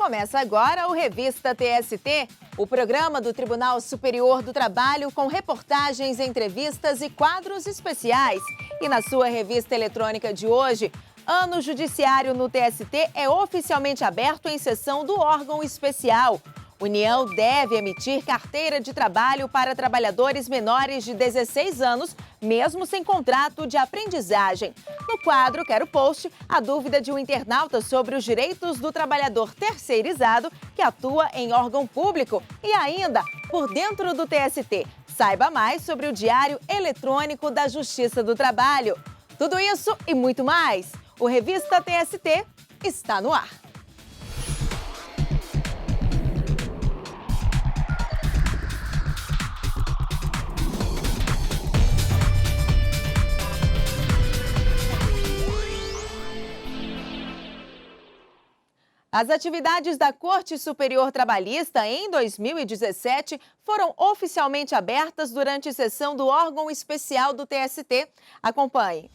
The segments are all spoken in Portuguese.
Começa agora o Revista TST, o programa do Tribunal Superior do Trabalho com reportagens, entrevistas e quadros especiais. E na sua revista eletrônica de hoje, ano judiciário no TST é oficialmente aberto em sessão do órgão especial. União deve emitir carteira de trabalho para trabalhadores menores de 16 anos, mesmo sem contrato de aprendizagem. No quadro Quero Post, a dúvida de um internauta sobre os direitos do trabalhador terceirizado que atua em órgão público. E ainda, por dentro do TST, saiba mais sobre o Diário Eletrônico da Justiça do Trabalho. Tudo isso e muito mais. O Revista TST está no ar. As atividades da Corte Superior Trabalhista em 2017 foram oficialmente abertas durante sessão do órgão especial do TST. Acompanhe.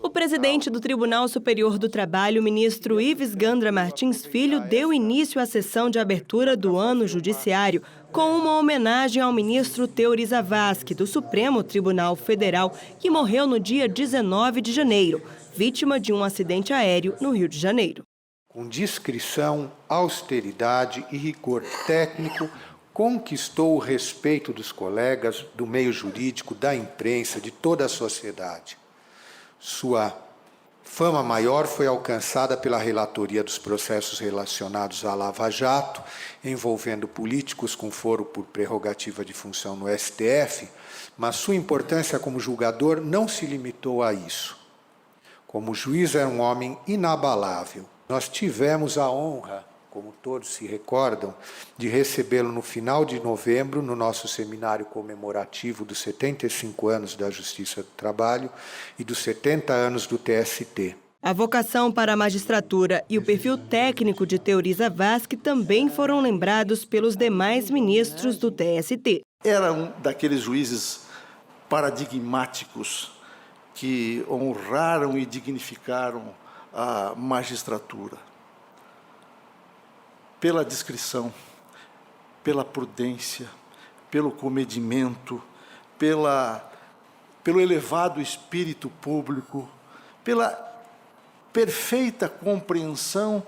O presidente do Tribunal Superior do Trabalho, ministro Ives Gandra Martins Filho, deu início à sessão de abertura do ano judiciário com uma homenagem ao ministro Teori Zavascki, do Supremo Tribunal Federal, que morreu no dia 19 de janeiro, vítima de um acidente aéreo no Rio de Janeiro. Com discrição, austeridade e rigor técnico, conquistou o respeito dos colegas, do meio jurídico, da imprensa, de toda a sociedade. Sua fama maior foi alcançada pela relatoria dos processos relacionados à Lava Jato, envolvendo políticos com foro por prerrogativa de função no STF, mas sua importância como julgador não se limitou a isso. Como juiz, era um homem inabalável. Nós tivemos a honra, como todos se recordam, de recebê-lo no final de novembro, no nosso seminário comemorativo dos 75 anos da Justiça do Trabalho e dos 70 anos do TST. A vocação para a magistratura e o perfil técnico de Teori Zavascki também foram lembrados pelos demais ministros do TST. Era um daqueles juízes paradigmáticos que honraram e dignificaram a magistratura, pela discrição, pela prudência, pelo comedimento, pelo elevado espírito público, pela perfeita compreensão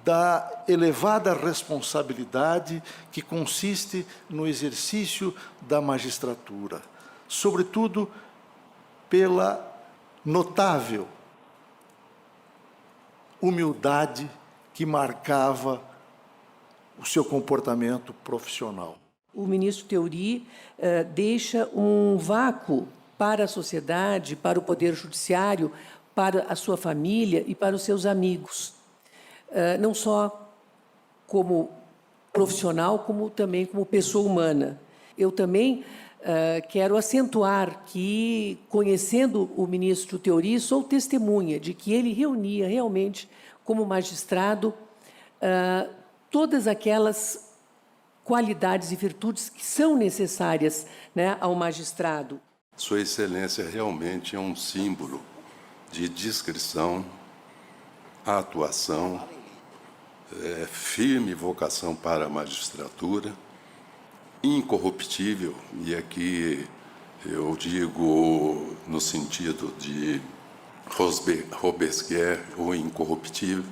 da elevada responsabilidade que consiste no exercício da magistratura, sobretudo pela notável humildade que marcava o seu comportamento profissional. O ministro Teori deixa um vácuo para a sociedade, para o Poder Judiciário, para a sua família e para os seus amigos. Não só como profissional, como também como pessoa humana. Eu também quero acentuar que, conhecendo o ministro Teori, sou testemunha de que ele reunia realmente, como magistrado, todas aquelas qualidades e virtudes que são necessárias, né, ao magistrado. Sua Excelência realmente é um símbolo de discrição, atuação, firme vocação para a magistratura, incorruptível, e aqui eu digo no sentido de Robespierre, o incorruptível,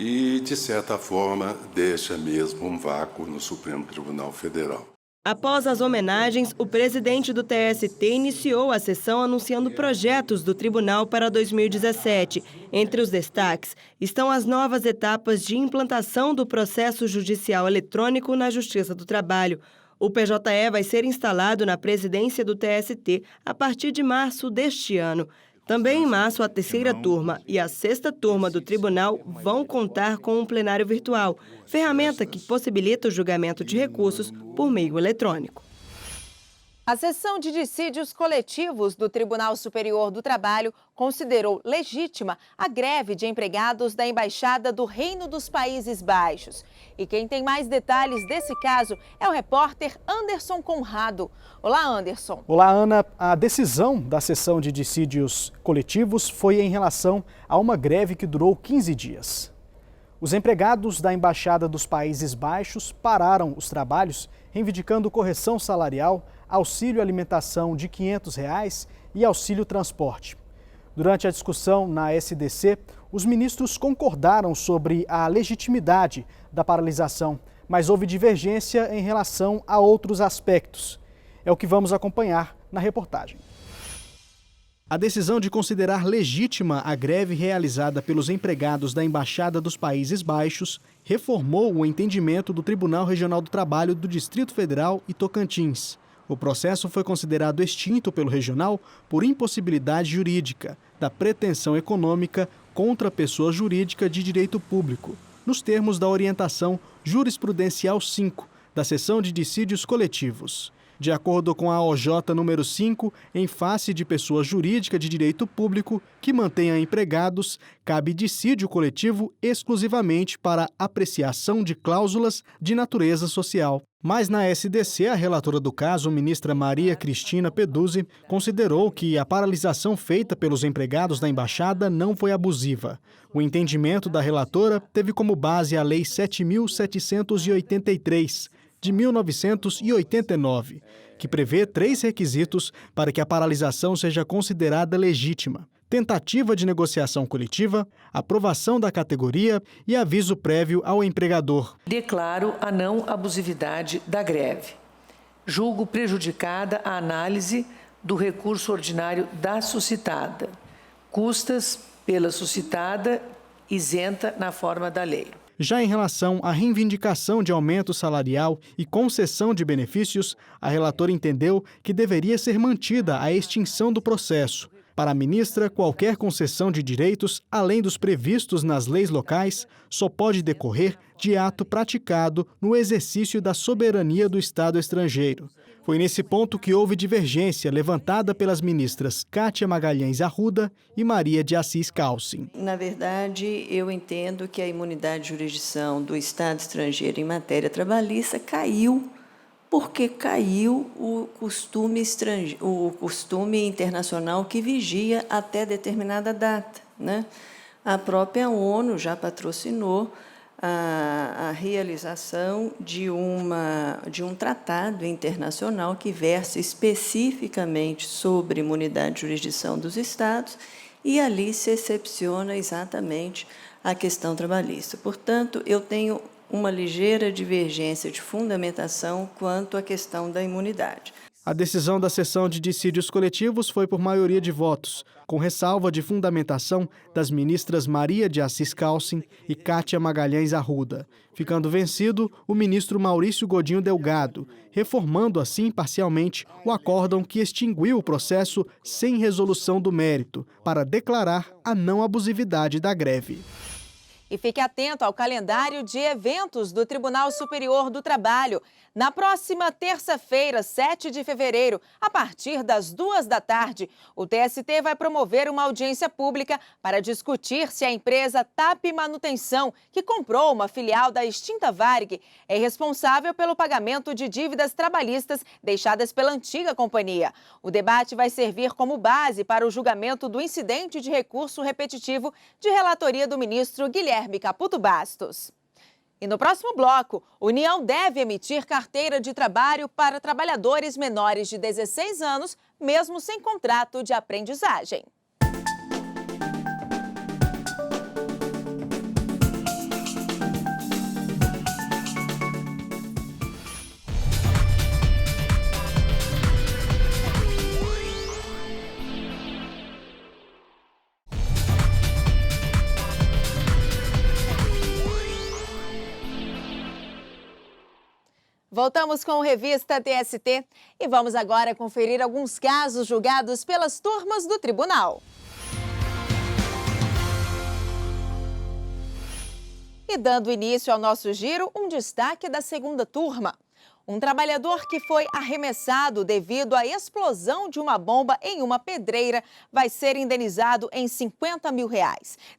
e, de certa forma, deixa mesmo um vácuo no Supremo Tribunal Federal. Após as homenagens, o presidente do TST iniciou a sessão anunciando projetos do tribunal para 2017. Entre os destaques estão as novas etapas de implantação do processo judicial eletrônico na Justiça do Trabalho. O PJE vai ser instalado na presidência do TST a partir de março deste ano. Também em março, a terceira turma e a sexta turma do tribunal vão contar com um plenário virtual, ferramenta que possibilita o julgamento de recursos por meio eletrônico. A seção de dissídios coletivos do Tribunal Superior do Trabalho considerou legítima a greve de empregados da Embaixada do Reino dos Países Baixos. E quem tem mais detalhes desse caso é o repórter Anderson Conrado. Olá, Anderson. Olá, Ana. A decisão da seção de dissídios coletivos foi em relação a uma greve que durou 15 dias. Os empregados da Embaixada dos Países Baixos pararam os trabalhos, reivindicando correção salarial, auxílio alimentação de R$ 500 e auxílio transporte. Durante a discussão na SDC, os ministros concordaram sobre a legitimidade da paralisação, mas houve divergência em relação a outros aspectos. É o que vamos acompanhar na reportagem. A decisão de considerar legítima a greve realizada pelos empregados da Embaixada dos Países Baixos reformou o entendimento do Tribunal Regional do Trabalho do Distrito Federal e Tocantins. O processo foi considerado extinto pelo regional por impossibilidade jurídica da pretensão econômica contra pessoa jurídica de direito público, nos termos da orientação jurisprudencial 5 da Seção de Dissídios Coletivos. De acordo com a OJ número 5, em face de pessoa jurídica de direito público que mantenha empregados, cabe dissídio coletivo exclusivamente para apreciação de cláusulas de natureza social. Mas na SDC, a relatora do caso, ministra Maria Cristina Peduzzi, considerou que a paralisação feita pelos empregados da embaixada não foi abusiva. O entendimento da relatora teve como base a Lei 7.783, de 1989, que prevê 3 requisitos para que a paralisação seja considerada legítima: tentativa de negociação coletiva, aprovação da categoria e aviso prévio ao empregador. Declaro a não abusividade da greve. Julgo prejudicada a análise do recurso ordinário da suscitada. Custas pela suscitada isenta na forma da lei. Já em relação à reivindicação de aumento salarial e concessão de benefícios, a relatora entendeu que deveria ser mantida a extinção do processo. Para a ministra, qualquer concessão de direitos, além dos previstos nas leis locais, só pode decorrer de ato praticado no exercício da soberania do Estado estrangeiro. Foi nesse ponto que houve divergência levantada pelas ministras Kátia Magalhães Arruda e Maria de Assis Calcin. Na verdade, eu entendo que a imunidade de jurisdição do Estado estrangeiro em matéria trabalhista caiu porque caiu o costume internacional que vigia até determinada data, né? A própria ONU já patrocinou a realização de um tratado internacional que versa especificamente sobre imunidade de jurisdição dos Estados e ali se excepciona exatamente a questão trabalhista. Portanto, eu tenho uma ligeira divergência de fundamentação quanto à questão da imunidade. A decisão da Seção de Dissídios Coletivos foi por maioria de votos, com ressalva de fundamentação das ministras Maria de Assis Calcin e Kátia Magalhães Arruda, ficando vencido o ministro Maurício Godinho Delgado, reformando assim parcialmente o acórdão que extinguiu o processo sem resolução do mérito, para declarar a não abusividade da greve. E fique atento ao calendário de eventos do Tribunal Superior do Trabalho. Na próxima terça-feira, 7 de fevereiro, a partir das 2 da tarde, o TST vai promover uma audiência pública para discutir se a empresa TAP Manutenção, que comprou uma filial da extinta Varig, é responsável pelo pagamento de dívidas trabalhistas deixadas pela antiga companhia. O debate vai servir como base para o julgamento do incidente de recurso repetitivo de relatoria do ministro Guilherme Caputo Bastos. E no próximo bloco, União deve emitir carteira de trabalho para trabalhadores menores de 16 anos, mesmo sem contrato de aprendizagem. Voltamos com o Revista TST e vamos agora conferir alguns casos julgados pelas turmas do tribunal. E dando início ao nosso giro, um destaque da segunda turma. Um trabalhador que foi arremessado devido à explosão de uma bomba em uma pedreira vai ser indenizado em R$50 mil.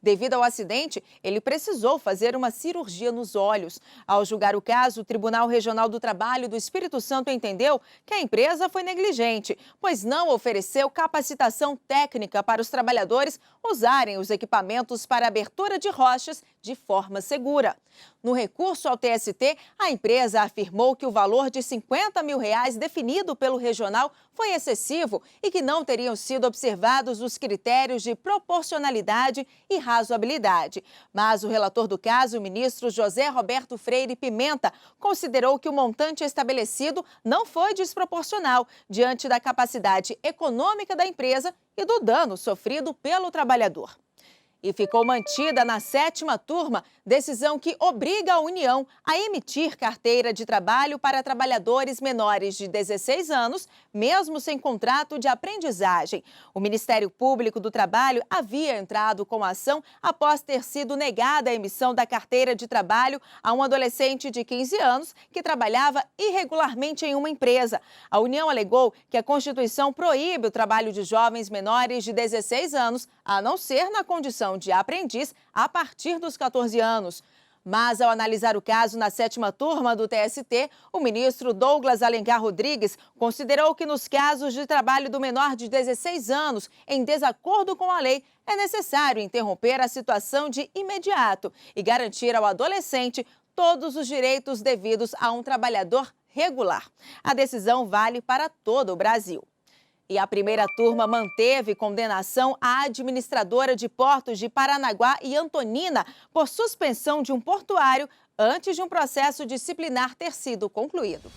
Devido ao acidente, ele precisou fazer uma cirurgia nos olhos. Ao julgar o caso, o Tribunal Regional do Trabalho do Espírito Santo entendeu que a empresa foi negligente, pois não ofereceu capacitação técnica para os trabalhadores usarem os equipamentos para abertura de rochas de forma segura. No recurso ao TST, a empresa afirmou que o valor de R$50 mil definido pelo regional foi excessivo e que não teriam sido observados os critérios de proporcionalidade e razoabilidade. Mas o relator do caso, o ministro José Roberto Freire Pimenta, considerou que o montante estabelecido não foi desproporcional diante da capacidade econômica da empresa e do dano sofrido pelo trabalhador. E ficou mantida na 7ª turma decisão que obriga a União a emitir carteira de trabalho para trabalhadores menores de 16 anos, mesmo sem contrato de aprendizagem. O Ministério Público do Trabalho havia entrado com a ação após ter sido negada a emissão da carteira de trabalho a um adolescente de 15 anos que trabalhava irregularmente em uma empresa. A União alegou que a Constituição proíbe o trabalho de jovens menores de 16 anos, a não ser na condição de aprendiz a partir dos 14 anos. Mas, ao analisar o caso na 7ª turma do TST, o ministro Douglas Alencar Rodrigues considerou que nos casos de trabalho do menor de 16 anos em desacordo com a lei, é necessário interromper a situação de imediato e garantir ao adolescente todos os direitos devidos a um trabalhador regular. A decisão vale para todo o Brasil. E a primeira turma manteve condenação à administradora de portos de Paranaguá e Antonina por suspensão de um portuário antes de um processo disciplinar ter sido concluído.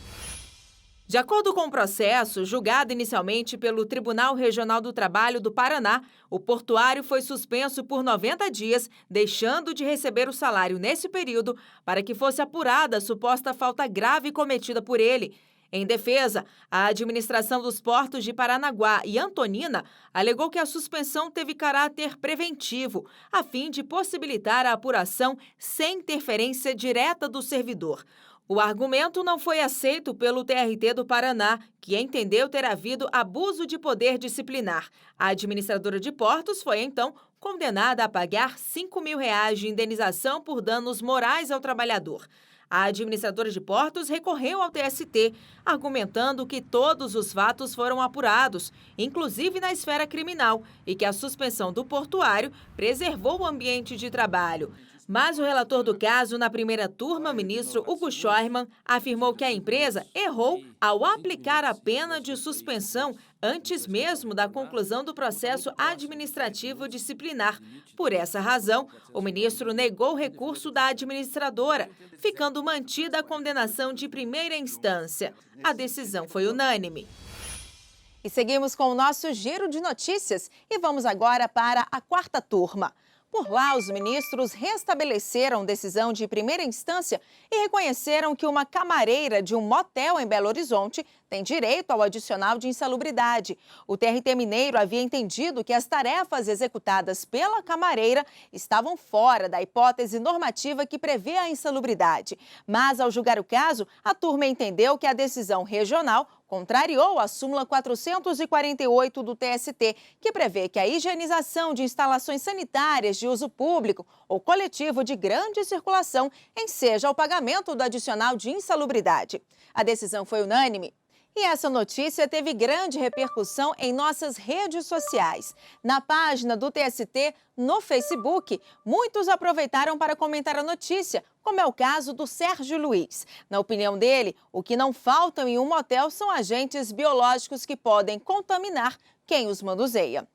De acordo com o processo, julgado inicialmente pelo Tribunal Regional do Trabalho do Paraná, o portuário foi suspenso por 90 dias, deixando de receber o salário nesse período para que fosse apurada a suposta falta grave cometida por ele. Em defesa, a administração dos portos de Paranaguá e Antonina alegou que a suspensão teve caráter preventivo, a fim de possibilitar a apuração sem interferência direta do servidor. O argumento não foi aceito pelo TRT do Paraná, que entendeu ter havido abuso de poder disciplinar. A administradora de portos foi, então, condenada a pagar R$5 mil de indenização por danos morais ao trabalhador. A administradora de portos recorreu ao TST, argumentando que todos os fatos foram apurados, inclusive na esfera criminal, e que a suspensão do portuário preservou o ambiente de trabalho. Mas o relator do caso na primeira turma, o ministro Hugo Scheuermann, afirmou que a empresa errou ao aplicar a pena de suspensão antes mesmo da conclusão do processo administrativo disciplinar. Por essa razão, o ministro negou o recurso da administradora, ficando mantida a condenação de primeira instância. A decisão foi unânime. E seguimos com o nosso giro de notícias e vamos agora para a 4ª turma. Por lá, os ministros restabeleceram decisão de primeira instância e reconheceram que uma camareira de um motel em Belo Horizonte tem direito ao adicional de insalubridade. O TRT mineiro havia entendido que as tarefas executadas pela camareira estavam fora da hipótese normativa que prevê a insalubridade. Mas, ao julgar o caso, a turma entendeu que a decisão regional contrariou a súmula 448 do TST, que prevê que a higienização de instalações sanitárias de uso público ou coletivo de grande circulação enseja o pagamento do adicional de insalubridade. A decisão foi unânime. E essa notícia teve grande repercussão em nossas redes sociais. Na página do TST, no Facebook, muitos aproveitaram para comentar a notícia, como é o caso do Sérgio Luiz. Na opinião dele, o que não faltam em um motel são agentes biológicos que podem contaminar quem os manuseia.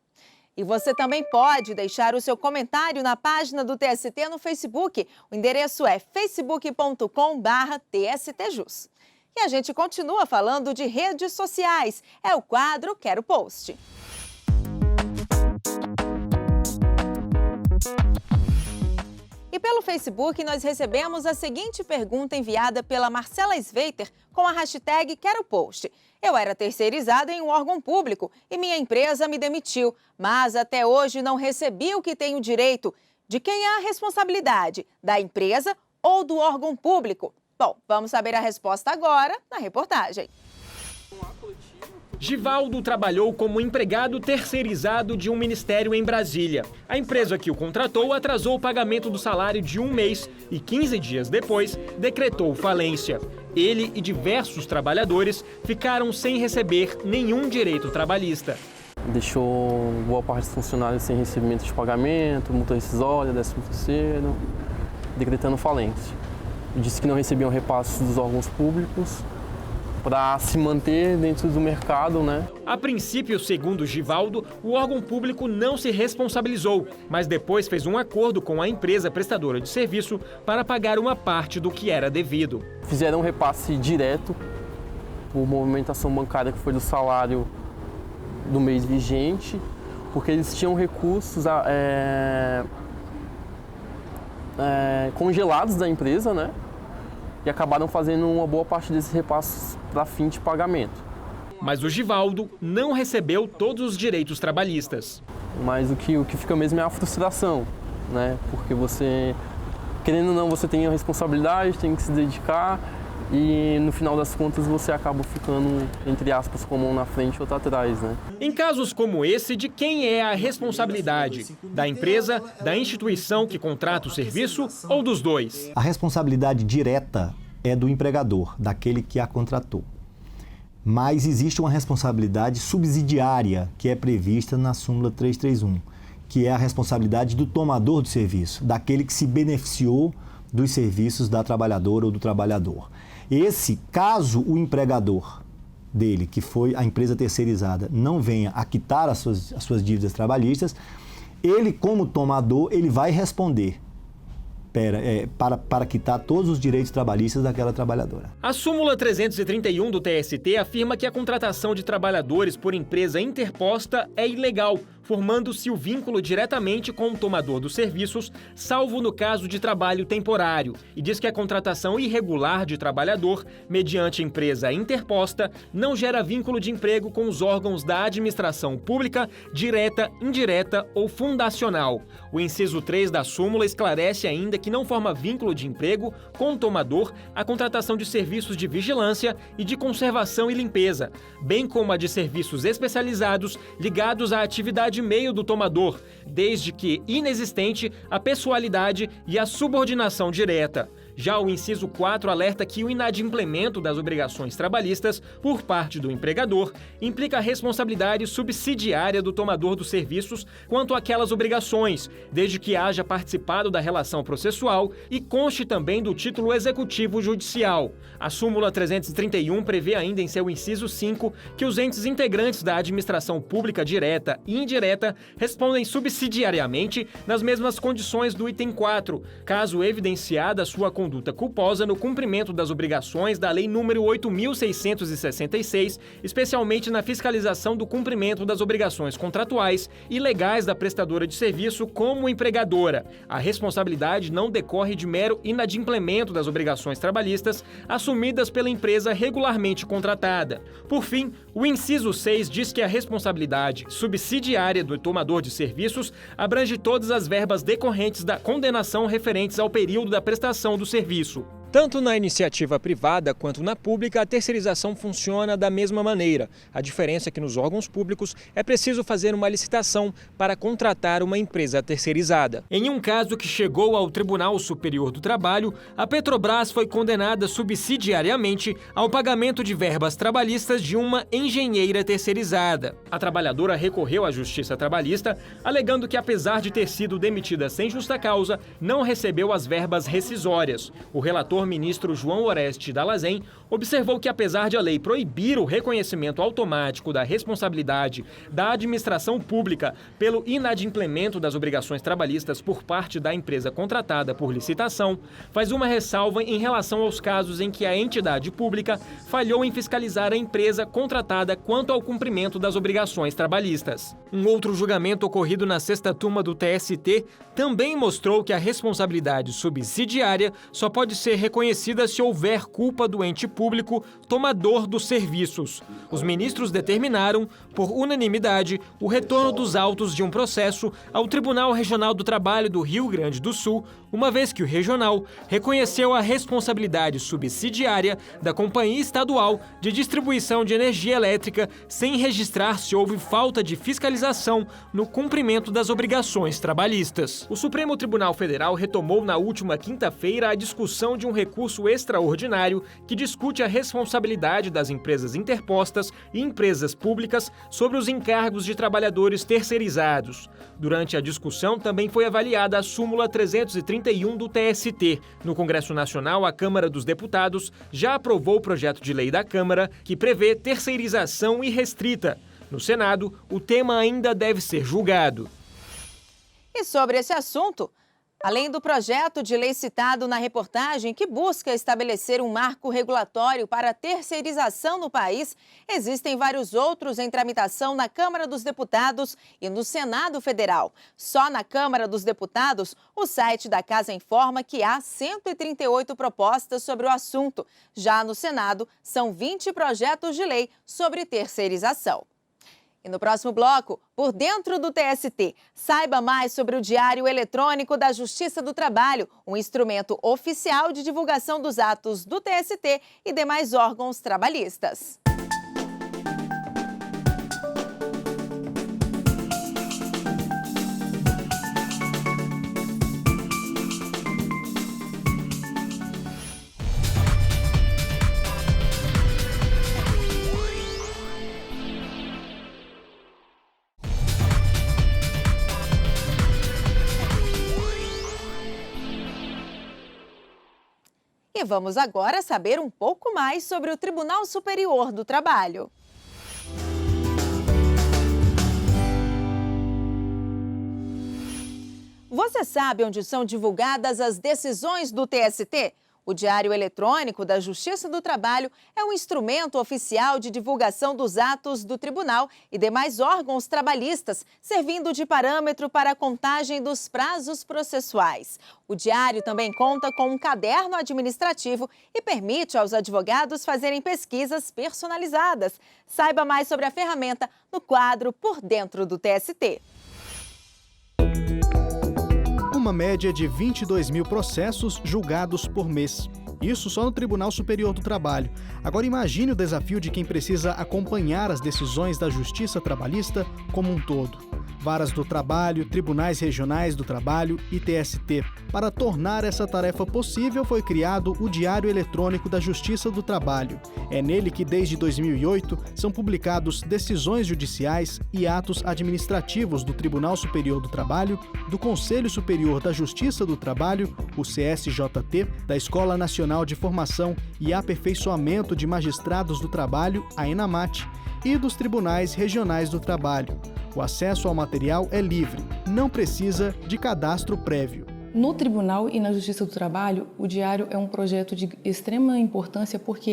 E você também pode deixar o seu comentário na página do TST no Facebook. O endereço é facebook.com/TSTJus. E a gente continua falando de redes sociais. É o quadro Quero Post. E pelo Facebook nós recebemos a seguinte pergunta enviada pela Marcela Sveiter com a hashtag Quero Post. Eu era terceirizada em um órgão público e minha empresa me demitiu, mas até hoje não recebi o que tenho direito. De quem é a responsabilidade? Da empresa ou do órgão público? Bom, vamos saber a resposta agora na reportagem. Givaldo trabalhou como empregado terceirizado de um ministério em Brasília. A empresa que o contratou atrasou o pagamento do salário de um mês e 15 dias depois decretou falência. Ele e diversos trabalhadores ficaram sem receber nenhum direito trabalhista. Deixou boa parte dos funcionários sem recebimento de pagamento, multa rescisória, 13º. decretando falência. Disse que não recebiam repasses dos órgãos públicos para se manter dentro do mercado, né? A princípio, segundo Givaldo, o órgão público não se responsabilizou, mas depois fez um acordo com a empresa prestadora de serviço para pagar uma parte do que era devido. Fizeram um repasse direto por movimentação bancária que foi do salário do mês vigente, porque eles tinham recursos congelados da empresa, né? E acabaram fazendo uma boa parte desses repasses para fim de pagamento. Mas o Givaldo não recebeu todos os direitos trabalhistas. Mas o que fica mesmo é a frustração, né? Porque você, querendo ou não, você tem a responsabilidade, tem que se dedicar e no final das contas você acaba ficando, entre aspas, com a mão na frente ou outra atrás, né? Em casos como esse, de quem é a responsabilidade? Da empresa, da instituição que contrata o serviço ou dos dois? A responsabilidade direta é do empregador, daquele que a contratou. Mas existe uma responsabilidade subsidiária que é prevista na súmula 331, que é a responsabilidade do tomador do serviço, daquele que se beneficiou dos serviços da trabalhadora ou do trabalhador. Esse, caso o empregador dele, que foi a empresa terceirizada, não venha a quitar as suas dívidas trabalhistas, ele, como tomador, ele vai responder para quitar todos os direitos trabalhistas daquela trabalhadora. A súmula 331 do TST afirma que a contratação de trabalhadores por empresa interposta é ilegal, formando-se o vínculo diretamente com o tomador dos serviços, salvo no caso de trabalho temporário, e diz que a contratação irregular de trabalhador, mediante empresa interposta, não gera vínculo de emprego com os órgãos da administração pública, direta, indireta ou fundacional. O inciso 3 da súmula esclarece ainda que não forma vínculo de emprego com o tomador a contratação de serviços de vigilância e de conservação e limpeza, bem como a de serviços especializados ligados à atividade meio do tomador, desde que inexistente a pessoalidade e a subordinação direta. Já o inciso 4 alerta que o inadimplemento das obrigações trabalhistas por parte do empregador implica a responsabilidade subsidiária do tomador dos serviços quanto àquelas obrigações, desde que haja participado da relação processual e conste também do título executivo judicial. A súmula 331 prevê ainda em seu inciso 5 que os entes integrantes da administração pública direta e indireta respondem subsidiariamente nas mesmas condições do item 4, caso evidenciada sua conduta culposa no cumprimento das obrigações da Lei nº 8.666, especialmente na fiscalização do cumprimento das obrigações contratuais e legais da prestadora de serviço como empregadora. A responsabilidade não decorre de mero inadimplemento das obrigações trabalhistas assumidas pela empresa regularmente contratada. Por fim, o inciso 6 diz que a responsabilidade subsidiária do tomador de serviços abrange todas as verbas decorrentes da condenação referentes ao período da prestação do serviço. Tanto na iniciativa privada quanto na pública, a terceirização funciona da mesma maneira. A diferença é que nos órgãos públicos é preciso fazer uma licitação para contratar uma empresa terceirizada. Em um caso que chegou ao Tribunal Superior do Trabalho, a Petrobras foi condenada subsidiariamente ao pagamento de verbas trabalhistas de uma engenheira terceirizada. A trabalhadora recorreu à Justiça Trabalhista, alegando que, apesar de ter sido demitida sem justa causa, não recebeu as verbas rescisórias. O relator ministro João Oreste Dallazen observou que, apesar de a lei proibir o reconhecimento automático da responsabilidade da administração pública pelo inadimplemento das obrigações trabalhistas por parte da empresa contratada por licitação, faz uma ressalva em relação aos casos em que a entidade pública falhou em fiscalizar a empresa contratada quanto ao cumprimento das obrigações trabalhistas. Um outro julgamento ocorrido na 6ª turma do TST também mostrou que a responsabilidade subsidiária só pode ser reconhecida se houver culpa do ente público tomador dos serviços. Os ministros determinaram, por unanimidade, o retorno dos autos de um processo ao Tribunal Regional do Trabalho do Rio Grande do Sul, uma vez que o regional reconheceu a responsabilidade subsidiária da Companhia Estadual de Distribuição de Energia Elétrica sem registrar se houve falta de fiscalização no cumprimento das obrigações trabalhistas. O Supremo Tribunal Federal retomou na última quinta-feira a discussão de um recurso extraordinário que discute a responsabilidade das empresas interpostas e empresas públicas sobre os encargos de trabalhadores terceirizados. Durante a discussão, também foi avaliada a súmula 331 do TST. No Congresso Nacional, a Câmara dos Deputados já aprovou o projeto de lei da Câmara que prevê terceirização irrestrita. No Senado, o tema ainda deve ser julgado. E sobre esse assunto, além do projeto de lei citado na reportagem que busca estabelecer um marco regulatório para a terceirização no país, existem vários outros em tramitação na Câmara dos Deputados e no Senado Federal. Só na Câmara dos Deputados, o site da Casa informa que há 138 propostas sobre o assunto. Já no Senado, são 20 projetos de lei sobre terceirização. E no próximo bloco, por dentro do TST, saiba mais sobre o Diário Eletrônico da Justiça do Trabalho, um instrumento oficial de divulgação dos atos do TST e demais órgãos trabalhistas. E vamos agora saber um pouco mais sobre o Tribunal Superior do Trabalho. Você sabe onde são divulgadas as decisões do TST? O Diário Eletrônico da Justiça do Trabalho é um instrumento oficial de divulgação dos atos do tribunal e demais órgãos trabalhistas, servindo de parâmetro para a contagem dos prazos processuais. O diário também conta com um caderno administrativo e permite aos advogados fazerem pesquisas personalizadas. Saiba mais sobre a ferramenta no quadro Por Dentro do TST. Uma média de 22 mil processos julgados por mês. Isso só no Tribunal Superior do Trabalho. Agora imagine o desafio de quem precisa acompanhar as decisões da Justiça Trabalhista como um todo. Varas do Trabalho, Tribunais Regionais do Trabalho e TST. Para tornar essa tarefa possível, foi criado o Diário Eletrônico da Justiça do Trabalho. É nele que, desde 2008, são publicados decisões judiciais e atos administrativos do Tribunal Superior do Trabalho, do Conselho Superior da Justiça do Trabalho, o CSJT, da Escola Nacional de Formação e Aperfeiçoamento de Magistrados do Trabalho, a ENAMAT, e dos Tribunais Regionais do Trabalho. O acesso ao material é livre, não precisa de cadastro prévio. No Tribunal e na Justiça do Trabalho, o Diário é um projeto de extrema importância porque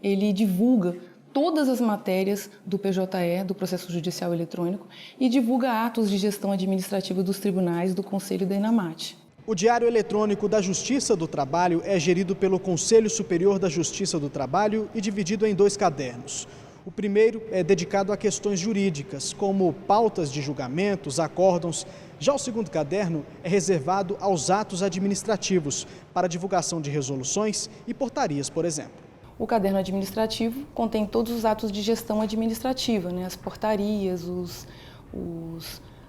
ele divulga todas as matérias do PJE, do Processo Judicial Eletrônico, e divulga atos de gestão administrativa dos tribunais, do Conselho e da ENAMAT. O Diário Eletrônico da Justiça do Trabalho é gerido pelo Conselho Superior da Justiça do Trabalho e dividido em 2 cadernos. O primeiro é dedicado a questões jurídicas, como pautas de julgamentos, acórdãos. Já o segundo caderno é reservado aos atos administrativos, para divulgação de resoluções e portarias, por exemplo. O caderno administrativo contém todos os atos de gestão administrativa, as portarias, os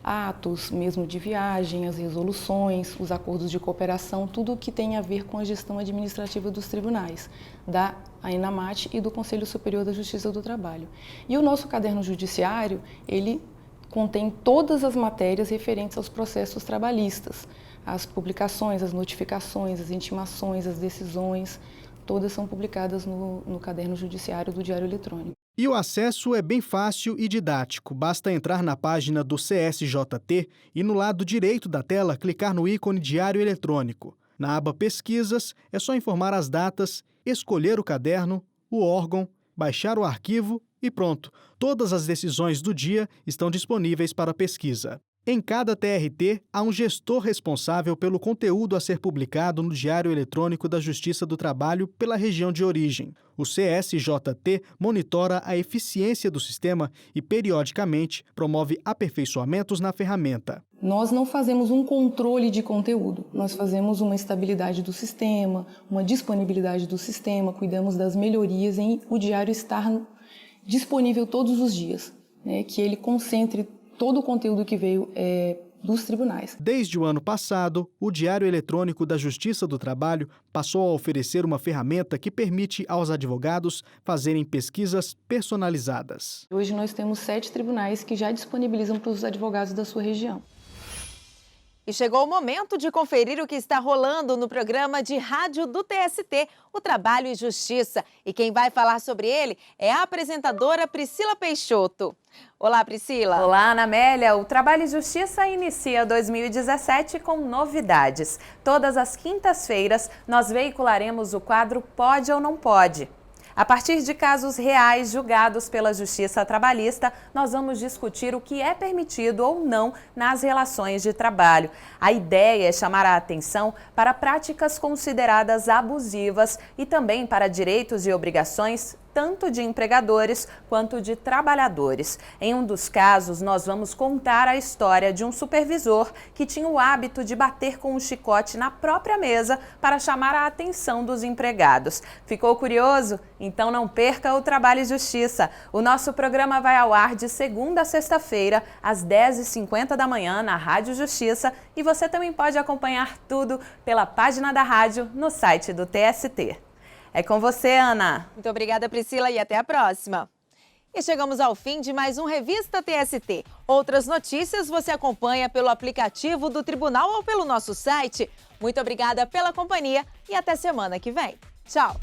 atos mesmo de viagem, as resoluções, os acordos de cooperação, tudo o que tem a ver com a gestão administrativa dos tribunais, da ENAMAT e do Conselho Superior da Justiça do Trabalho. E o nosso caderno judiciário, ele contém todas as matérias referentes aos processos trabalhistas, as publicações, as notificações, as intimações, as decisões, todas são publicadas no caderno judiciário do Diário Eletrônico. E o acesso é bem fácil e didático. Basta entrar na página do CSJT e no lado direito da tela clicar no ícone Diário Eletrônico. Na aba Pesquisas, é só informar as datas, escolher o caderno, o órgão, baixar o arquivo e pronto. Todas as decisões do dia estão disponíveis para pesquisa. Em cada TRT, há um gestor responsável pelo conteúdo a ser publicado no Diário Eletrônico da Justiça do Trabalho pela região de origem. O CSJT monitora a eficiência do sistema e, periodicamente, promove aperfeiçoamentos na ferramenta. Nós não fazemos um controle de conteúdo, nós fazemos uma estabilidade do sistema, uma disponibilidade do sistema, cuidamos das melhorias em o diário estar disponível todos os dias, que ele concentre todo o conteúdo que veio dos tribunais. Desde o ano passado, o Diário Eletrônico da Justiça do Trabalho passou a oferecer uma ferramenta que permite aos advogados fazerem pesquisas personalizadas. Hoje nós temos 7 tribunais que já disponibilizam para os advogados da sua região. E chegou o momento de conferir o que está rolando no programa de rádio do TST, o Trabalho e Justiça. E quem vai falar sobre ele é a apresentadora Priscila Peixoto. Olá, Priscila. Olá, Ana Amélia. O Trabalho e Justiça inicia 2017 com novidades. Todas as quintas-feiras, nós veicularemos o quadro Pode ou Não Pode. A partir de casos reais julgados pela Justiça Trabalhista, nós vamos discutir o que é permitido ou não nas relações de trabalho. A ideia é chamar a atenção para práticas consideradas abusivas e também para direitos e obrigações tanto de empregadores quanto de trabalhadores. Em um dos casos, nós vamos contar a história de um supervisor que tinha o hábito de bater com um chicote na própria mesa para chamar a atenção dos empregados. Ficou curioso? Então não perca o Trabalho e Justiça. O nosso programa vai ao ar de segunda a sexta-feira, às 10h50 da manhã, na Rádio Justiça, e você também pode acompanhar tudo pela página da rádio no site do TST. É com você, Ana. Muito obrigada, Priscila, e até a próxima. E chegamos ao fim de mais um Revista TST. Outras notícias você acompanha pelo aplicativo do Tribunal ou pelo nosso site. Muito obrigada pela companhia e até semana que vem. Tchau!